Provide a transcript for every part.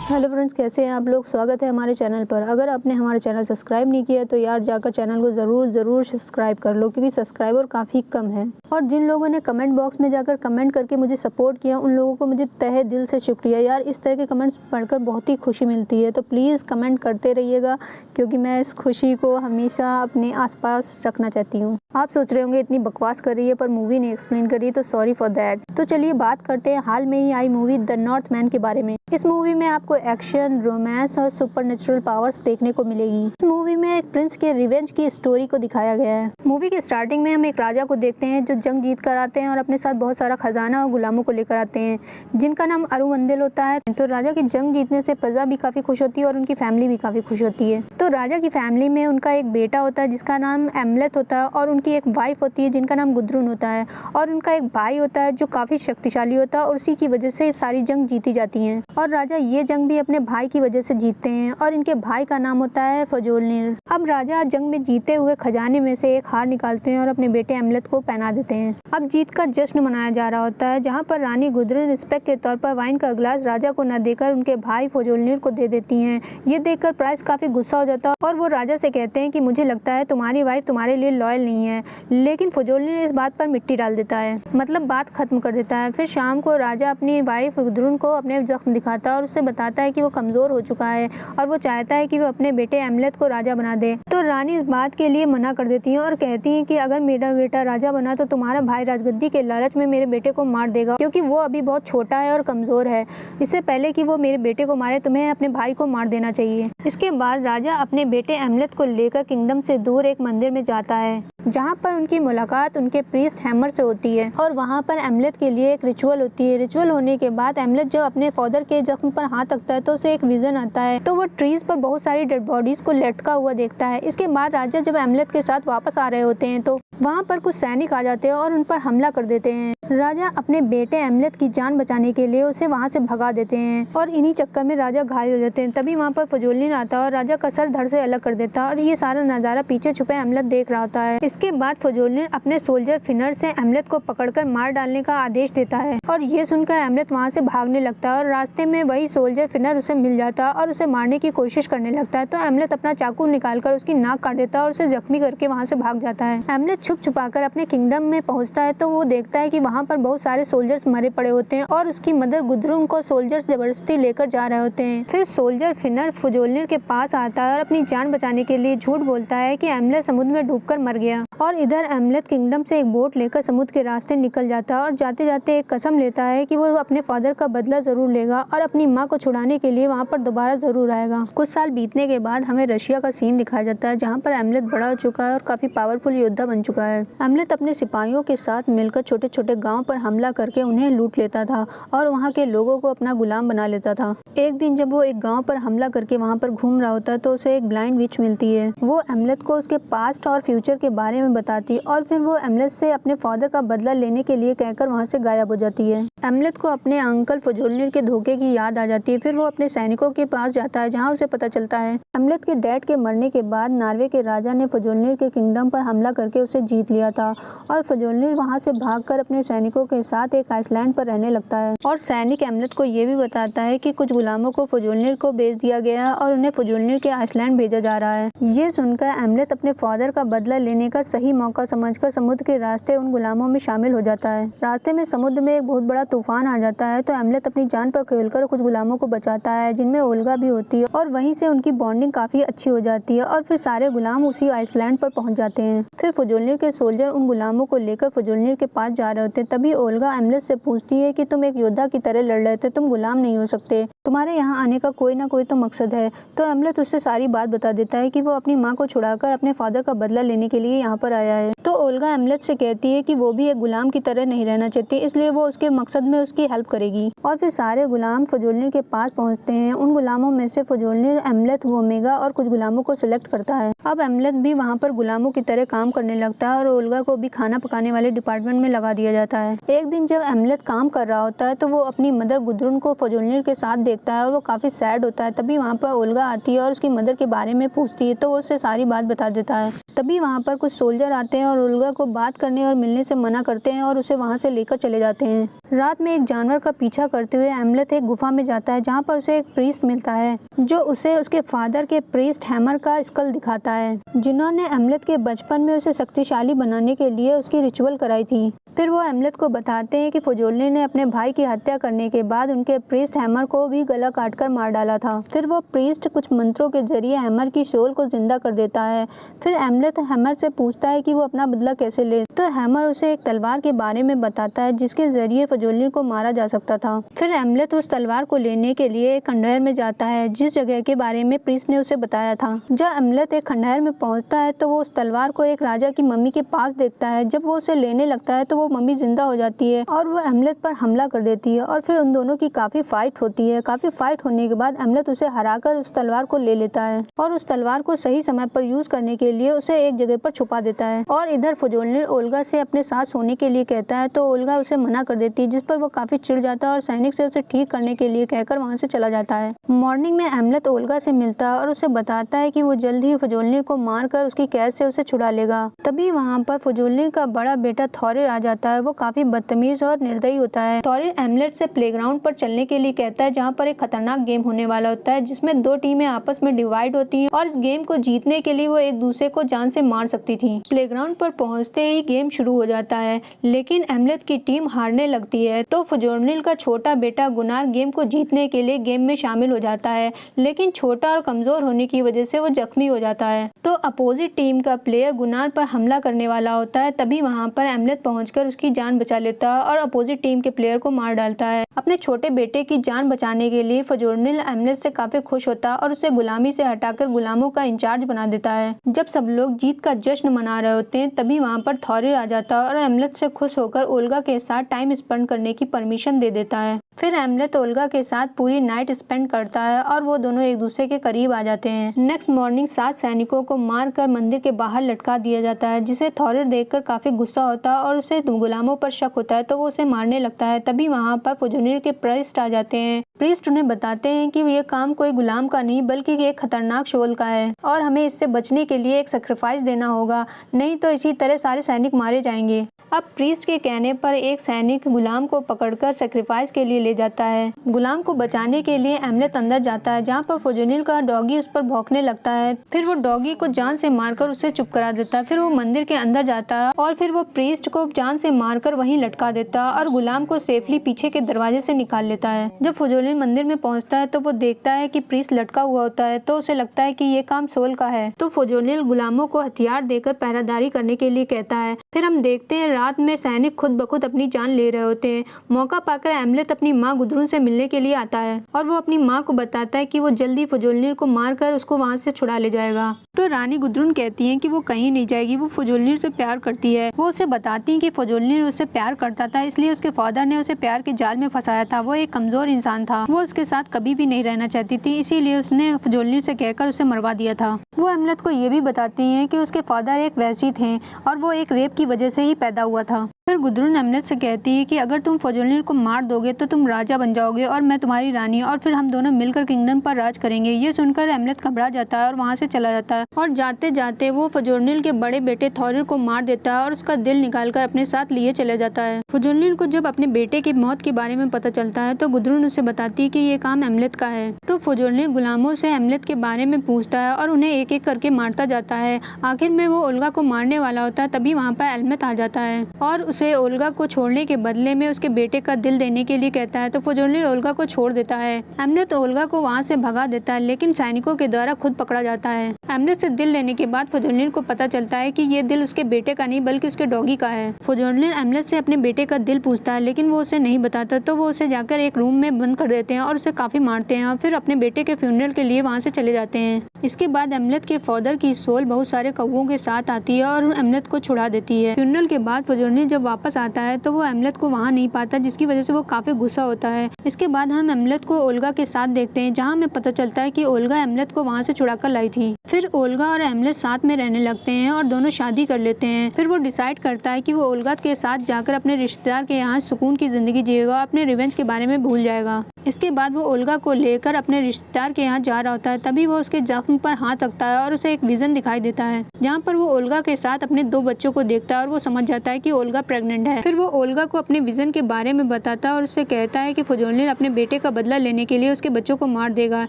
Hello friends, कैसे हैं आप लोग। स्वागत है हमारे चैनल पर। अगर आपने हमारे चैनल सब्सक्राइब नहीं किया तो यार जाकर चैनल को ज़रूर सब्सक्राइब कर लो, क्योंकि सब्सक्राइबर काफ़ी कम है। और जिन लोगों ने कमेंट बॉक्स में जाकर कमेंट करके मुझे सपोर्ट किया, उन लोगों को मुझे तहे दिल से शुक्रिया यार। इस तरह के कमेंट्स पढ़कर बहुत ही खुशी मिलती है, तो प्लीज़ कमेंट करते रहिएगा, क्योंकि मैं इस खुशी को हमेशा अपने आसपास रखना चाहती हूँ। आप सोच रहे होंगे इतनी बकवास कर रही है पर मूवी नहीं एक्सप्लेन कर रही है, तो सॉरी फॉर दैट। तो चलिए बात करते हैं हाल में ही आई मूवी द नॉर्थमैन के बारे में। इस मूवी में आपको एक्शन, रोमांस और सुपरनेचुरल पावर्स देखने को मिलेगी। इस मूवी में एक प्रिंस के रिवेंज की स्टोरी को दिखाया गया है। मूवी के स्टार्टिंग में हम एक राजा को देखते हैं जो जंग जीत कर आते हैं और अपने साथ बहुत सारा खजाना और गुलामों को लेकर आते हैं, जिनका नाम अरुमंदिल होता है। तो राजा की जंग जीतने से प्रजा भी काफी खुश होती है और उनकी फैमिली भी काफी खुश होती है। तो राजा की फैमिली में उनका एक बेटा होता है जिसका नाम एमलेथ होता है, और उनकी एक वाइफ होती है जिनका नाम गुद्रुन होता है, और उनका एक भाई होता है जो काफी शक्तिशाली होता है, और उसी की वजह से सारी जंग जीती जाती है। और राजा ये जंग भी अपने भाई की वजह से जीतते हैं, और इनके भाई का नाम होता है फजोलनीर। अब राजा जंग में जीते हुए खजाने में से एक हार निकालते हैं और अपने बेटे एमलेथ को पहना देते हैं। अब जीत का जश्न मनाया जा रहा होता है, जहाँ पर रानी गुद्रुन रिस्पेक्ट के तौर पर वाइन का गिलास राजा को न देकर उनके भाई फजोलनीर को दे देती हैं। ये देखकर प्राइस काफी गुस्सा हो जाता है और वो राजा से कहते हैं कि मुझे लगता है तुम्हारी वाइफ तुम्हारे लिए लॉयल नहीं है। लेकिन फजोलनीर इस बात पर मिट्टी डाल देता है, मतलब बात खत्म कर देता है। फिर शाम को राजा अपनी वाइफ गुद्रुन को अपने जख्म दिखाता है और उससे बताता है कि वो कमजोर हो चुका है और वो चाहता है कि वो अपने बेटे एमलेथ को राजा बना दे। तो रानी इस बात के लिए मना कर देती है और कहती है कि अगर मेरा बेटा राजा बना तो तुम्हारा भाई राजगद्दी के लालच में मेरे बेटे को मार देगा, क्योंकि वो अभी बहुत छोटा है और कमजोर है। इससे पहले कि वो मेरे बेटे को मारे तुम्हें अपने भाई को मार देना चाहिए। इसके बाद राजा अपने बेटे एमलेथ को लेकर किंगडम से दूर एक मंदिर में जाता है, जहाँ पर उनकी मुलाकात उनके प्रीस्ट हैमर से होती है, और वहाँ पर एमलेथ के लिए एक रिचुअल होती है। रिचुअल होने के बाद एमलेथ जब अपने फादर के जख्म पर हाथ रखता है तो उसे एक विजन आता है। तो वो ट्रीज पर बहुत सारी डेड बॉडीज को लटका हुआ देखता है। इसके बाद राजा जब एमलेथ के साथ वापस आ रहे होते हैं तो वहाँ पर कुछ सैनिक आ जाते हैं और उन पर हमला कर देते हैं। राजा अपने बेटे एमलेथ की जान बचाने के लिए उसे वहाँ से भगा देते हैं, और इन्हीं चक्कर में राजा घायल हो जाते हैं। तभी वहाँ पर फजोलनीर आता है और राजा का सर धड़ से अलग कर देता है, और ये सारा नज़ारा पीछे छुपे एमलेथ देख रहा होता है। इसके बाद फजोलनीर अपने सोल्जर फिनर से एमलेथ को पकड़कर मार डालने का आदेश देता है, और ये सुनकर एमलेथ वहाँ से भागने लगता है और रास्ते में वही सोल्जर फिनर उसे मिल जाता है और उसे मारने की कोशिश करने लगता है। तो एमलेथ अपना चाकू निकालकर उसकी नाक काट देता है और उसे जख्मी करके वहाँ से भाग जाता है। एमलेथ छुप छुपाकर अपने किंगडम में पहुँचता है तो वो देखता है कि वहाँ पर बहुत सारे सोल्जर्स मरे पड़े होते हैं और उसकी मदर गुद्रुन को सोल्जर्स जबरदस्ती लेकर जा रहे होते हैं। फिर सोल्जर फिनर फजोलनीर के पास आता है और अपनी जान बचाने के लिए झूठ बोलता है कि एमलेथ समुद्र में डूबकर मर गया, और इधर एमलेथ किंगडम से एक बोट लेकर समुद्र के रास्ते निकल जाता है और जाते जाते एक कसम लेता है कि वो अपने फादर का बदला जरूर लेगा और अपनी माँ को छुड़ाने के लिए वहाँ पर दोबारा जरूर आएगा। कुछ साल बीतने के बाद हमें रशिया का सीन दिखाया जाता है, जहाँ पर एमलेथ बड़ा हो चुका है और काफी पावरफुल योद्धा बन चुका है। एमलेथ अपने सिपाहियों के साथ मिलकर छोटे छोटे गाँव पर हमला करके उन्हें लूट लेता था और वहाँ के लोगों को अपना गुलाम बना लेता था। एक दिन जब वो एक गाँव पर हमला करके वहाँ पर घूम रहा होता है तो उसे एक ब्लाइंड विच मिलती है। वो एमलेथ को उसके पास्ट और फ्यूचर के बारे में बताती है, और फिर वो एमलेथ से अपने फादर का बदला लेने के लिए कहकर वहाँ से गायब हो जाती है। एमलेथ को अपने अंकल फजोलनीर के धोखे की याद आ जाती है। फिर वो अपने सैनिकों के पास जाता है, जहाँ उसे पता चलता है एमलेथ के डैड के मरने के बाद नॉर्वे के राजा ने फजोलनीर के किंगडम पर हमला करके उसे जीत लिया था, और फजोलनीर वहाँ से भागकर अपने सैनिकों के साथ एक आइसलैंड पर रहने लगता है। और सैनिक एमलेथ को ये भी बताता है कि कुछ गुलामों को फजोलनीर को बेच दिया गया है और उन्हें फजोलनीर के आइसलैंड भेजा जा रहा है। ये सुनकर एमलेथ अपने फादर का बदला लेने का सही मौका समझकर समुद्र के रास्ते उन गुलामों में शामिल हो जाता है। रास्ते में समुद्र में एक बहुत बड़ा तूफान आ जाता है, तो एमलेथ अपनी जान पर खेलकर कुछ गुलामों को बचाता है, जिनमें ओल्गा भी होती है, और वहीं से उनकी बॉन्डिंग काफी अच्छी हो जाती है और फिर सारे गुलाम उसी आइसलैंड पर पहुंच जाते हैं। फिर फजोलनीर के सोल्जर उन गुलामों को लेकर फजोलनीर के पास जा रहे होते हैं। तभी ओल्गा एमलेथ से पूछती है कि तुम एक योद्धा की तरह लड़ रहे थे, तुम गुलाम नहीं हो सकते, तुम्हारे यहाँ आने का कोई ना कोई तो मकसद है। तो एमलेथ उससे सारी बात बता देता है कि वो अपनी माँ को छुड़ाकर अपने फादर का बदला लेने के लिए यहाँ पर आया है। तो ओल्गा एमलेथ से कहती है कि वो भी एक गुलाम की तरह नहीं रहना चाहती, इसलिए वो उसके मकसद में उसकी हेल्प करेगी। और फिर सारे गुलाम फजोलनीर के पास पहुँचते हैं। उन गुलामों में से फजोलनीर एमलेथ, ओमेगा और कुछ गुलामों को सिलेक्ट करता है। अब एमलेथ भी वहाँ पर गुलामों की तरह काम करने लगता है और ओल्गा को भी खाना पकाने वाले डिपार्टमेंट में लगा दिया जाता है। एक दिन जब एमलेथ काम कर रहा होता है तो वो अपनी मदर गुद्रुन को फजोलनीर के साथ देखता है और वो काफी सैड होता है। तभी वहाँ पर ओल्गा आती है और उसकी मदर के बारे में पूछती है, तो वो उससे सारी बात बता देता है। तभी वहाँ पर कुछ सोल्जर आते हैं और ओल्गा को बात करने और मिलने से मना करते हैं और उसे वहाँ से लेकर चले जाते हैं। रात में एक जानवर का पीछा करते हुए एमलेथ एक गुफा में जाता है जहाँ पर उसे एक प्रीस्ट मिलता है जो उसे उसके फादर के प्रीस्ट हैमर का स्कल दिखाता है जिन्होंने एमलेथ के बचपन में उसे शक्तिशाली बनाने के लिए उसकी रिचुअल कराई थी। फिर वो एमलेथ को बताते हैं कि फुजोलिन ने अपने भाई की हत्या करने के बाद उनके प्रीस्ट हैमर को भी गला काटकर मार डाला था। फिर वो प्रीस्ट कुछ मंत्रों के जरिए हैमर की सोल को जिंदा कर देता है। फिर एमलेथ हैमर से पूछता है कि वो अपना बदला कैसे ले, तो हैमर उसे एक तलवार के बारे में बताता है जिसके जरिए फुजोलिन को मारा जा सकता था। फिर एमलेथ उस तलवार को लेने के लिए एक खंडहर में जाता है जिस जगह के बारे में प्रीस्ट ने उसे बताया था। जब एमलेथ एक खंडहर में पहुंचता है तो वो उस तलवार को एक राजा की मम्मी के पास देखता है। जब वो उसे लेने लगता है तो वो मम्मी जिंदा हो जाती है और वो एमलेथ पर हमला कर देती है और फिर उन दोनों की काफी फाइट होती है। काफी फाइट होने के बाद एमलेथ उसे हराकर उस तलवार को ले लेता है और उस तलवार को सही समय पर यूज करने के लिए उसे एक जगह पर छुपा देता है। और इधर फुजोलिन ओल्गा से अपने साथ सोने के लिए कहता है तो ओल्गा उसे मना कर देती है जिस पर वो काफी चिढ़ जाता है और सैनिक से उसे ठीक करने के लिए कहकर वहाँ से चला जाता है। मॉर्निंग में एमलेथ ओल्गा से मिलता है और उसे बताता है कि वो जल्द ही फुजोलिन को मारकर उसकी कैद से उसे छुड़ा लेगा। तभी वहाँ पर फुजोलिन का बड़ा बेटा थॉरिर आ जाता है। वो काफी बदतमीज और निर्दयी होता है। थॉरिर एमलेथ से प्लेग्राउंड पर चलने के लिए कहता है जहाँ पर एक खतरनाक गेम होने वाला होता है जिसमें दो टीमें आपस में डिवाइड होती हैं और इस गेम को जीतने के लिए वो एक दूसरे को जान से मार सकती थी। प्लेग्राउंड पर पहुँचते ही गेम शुरू हो जाता है लेकिन एमलेथ की टीम हारने लगती है तो फुजोलिन का छोटा बेटा गुनार गेम को जीतने के लिए गेम में शामिल हो जाता है लेकिन छोटा और कमजोर होने की वजह से वो जख्मी हो जाता है। तो अपोजिट टीम का प्लेयर गुनार पर हमला करने वाला होता है। तभी वहाँ पर एमलेथ पहुंचकर उसकी जान बचा लेता है और अपोजिट टीम के प्लेयर को मार डालता है। अपने छोटे बेटे की जान बचाने के लिए फुजोलिन एमलेथ से काफी खुश होता है और उसे गुलामी से हटाकर गुलामों का इंचार्ज बना देता है। जब सब लोग जीत का जश्न मना रहे होते हैं तभी वहाँ पर थॉरिर आ जाता है और एमलेथ से खुश होकर ओल्गा के साथ टाइम स्पेंड करने की परमिशन दे देता है। फिर एमलेथ ओल्गा के साथ पूरी नाइट स्पेंड करता है और वो दोनों एक दूसरे के करीब आ जाते हैं। नेक्स्ट मॉर्निंग 7 सैनिकों को मारकर मंदिर के बाहर लटका दिया जाता है जिसे थॉरिर देखकर काफी गुस्सा होता है और उसे गुलामों पर शक होता है तो वो उसे मारने लगता है। तभी वहाँ पर फुजोलिन के प्रीस्ट आ जाते हैं। प्रीस्ट उन्हें बताते हैं कि ये काम कोई गुलाम का नहीं बल्कि एक खतरनाक शोल का है और हमें इससे बचने के लिए एक सैक्रिफाइस देना होगा, नहीं तो इसी तरह सारे सैनिक मारे जाएंगे। अब प्रीस्ट के कहने पर एक सैनिक गुलाम को पकड़कर सैक्रिफाइस के लिए ले जाता है। गुलाम को बचाने के लिए एमलेथ अंदर जाता है जहाँ पर फुजोलिन का डॉगी उस पर भौंकने लगता है। फिर वो डॉगी को जान से मारकर उसे चुप करा देता है। फिर वो मंदिर के अंदर जाता है और फिर वो प्रीस्ट को जान से मारकर वहीं लटका देता है और गुलाम को सेफली पीछे के दरवाजे से निकाल लेता है। जब फुजोलिन मंदिर में पहुंचता है तो वो देखता है कि प्रीस्ट लटका हुआ होता है तो उसे लगता है कि ये काम सोल का है। तो फुजोलिन गुलामों को हथियार देकर पहरादारी करने के लिए कहता है। फिर हम देखते हैं रात में सैनिक खुद ब खुद अपनी जान ले रहे होते हैं। मौका पाकर एमलेथ अपनी माँ गुद्रून से मिलने के लिए आता है और वो अपनी माँ को बताता है कि वो जल्दी फुजोलिन को मारकर उसको वहाँ से छुड़ा ले जाएगा। तो रानी गुद्रून कहती है कि वो कहीं नहीं जाएगी, वो फुजोलिन से प्यार करती है। वो उसे बताती है कि फुजोलिन उससे प्यार करता था इसलिए उसके फादर ने उसे प्यार के जाल में फंसाया था। वो एक कमजोर इंसान था, वो उसके साथ कभी भी नहीं रहना चाहती थी, इसीलिए उसने फुजोलिन से कहकर उसे मरवा दिया था। वो एमलेथ को ये भी बताती है कि उसके फादर एक वैसी थे और वो एक रेप की वजह से ही पैदा हुआ था। फिर गुद्रून एमलेथ से कहती है कि अगर तुम फुजोलिन को मार दोगे तो तुम राजा बन जाओगे और मैं तुम्हारी रानी, और फिर हम दोनों मिलकर किंगडम पर राज करेंगे। ये सुनकर एमलेथ घबरा जाता है और वहाँ से चला जाता है और जाते जाते वो फुजोलिन के बड़े बेटे थॉरिर को मार देता है और उसका दिल निकालकर अपने साथ लिए चले जाता है। फुजोलिन को जब अपने बेटे की मौत के बारे में पता चलता है तो गुद्रून उसे बताती है कि ये काम एमलेथ का है। तो फुजोलिन गुलामों से एमलेथ के बारे में पूछता है और उन्हें एक एक करके मारता जाता है। आखिर में वो ओल्गा को मारने वाला होता है तभी वहाँ पर एमलेथ आ जाता है और उसे ओल्गा को छोड़ने के बदले में उसके बेटे का दिल देने के लिए कहता है। तो फुजोलिन ओल्गा को छोड़ देता है। एमलेथ ओल्गा को वहाँ से भगा देता है लेकिन सैनिकों के द्वारा खुद पकड़ा जाता है। एमलेथ से दिल लेने के बाद फुजोलिन को पता चलता है कि ये दिल उसके बेटे का नहीं बल्कि उसके डॉगी का है। फुजोलिन एमलेथ से अपने बेटे का दिल पूछता है लेकिन वो उसे नहीं बताता, तो वो उसे जाकर एक रूम में बंद कर देते हैं और उसे काफी मारते हैं और फिर अपने बेटे के फ्यूनरल के लिए वहाँ से चले जाते हैं। इसके बाद एमलेथ के फादर की सोल बहुत सारे कौवों के साथ आती है और एमलेथ को छुड़ा देती है। फ्यूनरल के बाद फुजोलिन जब वापस आता है तो वो एमलेथ को वहाँ नहीं पाता जिसकी वजह से वो काफी गुस्सा होता है। इसके बाद हम एमलेथ को ओल्गा के साथ देखते हैं जहाँ हमें पता चलता है कि ओल्गा एमलेथ को वहाँ से छुड़ाकर लाई थी। फिर ओल्गा और एमलेथ साथ में रहने लगते हैं और दोनों शादी कर लेते हैं। फिर वो डिसाइड करता है कि वो ओल्गा के साथ जाकर अपने रिश्तेदार के यहाँ सुकून की जिंदगी जिएगा, अपने रिवेंज के बारे में भूल जाएगा। इसके बाद वो ओल्गा को लेकर अपने रिश्तेदार के यहाँ जा रहा होता है। तभी वो उसके जख्म पर हाथ रखता है और उसे एक विजन दिखाई देता है, जहाँ पर वो ओल्गा के साथ अपने 2 बच्चों को देखता है और वो समझ जाता है कि ओल्गा प्रेग्नेंट है। फिर वो ओल्गा को अपने विजन के बारे में बताता है और उससे कहता है कि फजोलिन अपने बेटे का बदला लेने के लिए उसके बच्चों को मार देगा,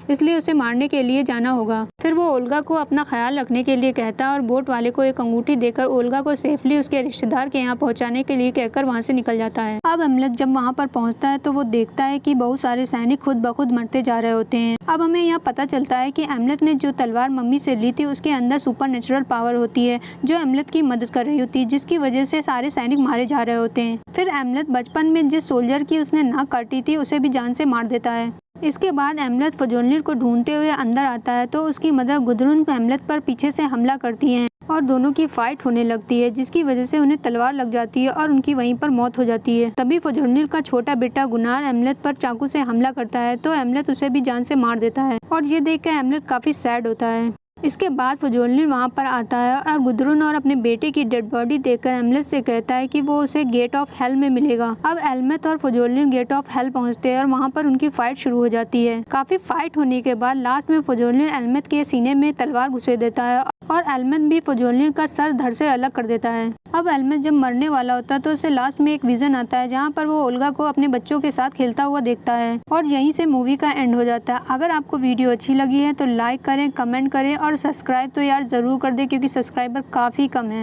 इसलिए उसे मारने के लिए जाना होगा। फिर वो ओल्गा को अपना ख्याल रखने के लिए कहता है और बोट वाले को एक अंगूठी देकर ओल्गा को सेफली उसके रिश्तेदार के यहाँ पहुँचाने के लिए कहकर वहाँ से निकल जाता है। अब हेमलेट जब वहाँ पर पहुँचता है तो वो देखता है कि बहुत सारे सैनिक खुद ब खुद मरते जा रहे होते हैं। अब हमें यहाँ पता चलता है कि हेमलेट ने जो तलवार मम्मी से ली थी उसके अंदर सुपर नेचुरल पावर होती है जो हेमलेट की मदद कर रही होती है, जिसकी वजह से सारे सैनिक मारे जा रहे होते हैं। फिर हेमलेट बचपन में जिस सोल्जर की उसने नाक काटी थी उसे भी जान से मार देता है। इसके बाद हेमलेट फजोलिन को ढूंढते हुए अंदर आता है तो उसकी मदर गुदरून हेमलेट पर पीछे से हमला करती हैं और दोनों की फाइट होने लगती है, जिसकी वजह से उन्हें तलवार लग जाती है और उनकी वहीं पर मौत हो जाती है। तभी फजोलिन का छोटा बेटा गुनार हेमलेट पर चाकू से हमला करता है तो हेमलेट उसे भी जान से मार देता है और ये देखकर हेमलेट काफी सैड होता है। इसके बाद फजोलिन वहाँ पर आता है और गुदरून और अपने बेटे की डेड बॉडी देखकर हेमलेट से कहता है कि वो उसे गेट ऑफ हेल में मिलेगा। अब हेमलेट और फजोलिन गेट ऑफ हेल पहुँचते हैं और वहाँ पर उनकी फाइट शुरू हो जाती है। काफी फाइट होने के बाद लास्ट में फजोलिन हेमलेट के सीने में तलवार घुसे देता है और हेमलेट भी फजोलिन का सर धड़ से अलग कर देता है। अब हेमलेट जब मरने वाला होता है तो उसे लास्ट में एक विजन आता है जहाँ पर वो ओल्गा को अपने बच्चों के साथ खेलता हुआ देखता है और यहीं से मूवी का एंड हो जाता है। अगर आपको वीडियो अच्छी लगी है तो लाइक करें, कमेंट करें और सब्सक्राइब तो यार जरूर कर दें क्योंकि सब्सक्राइबर काफी कम है।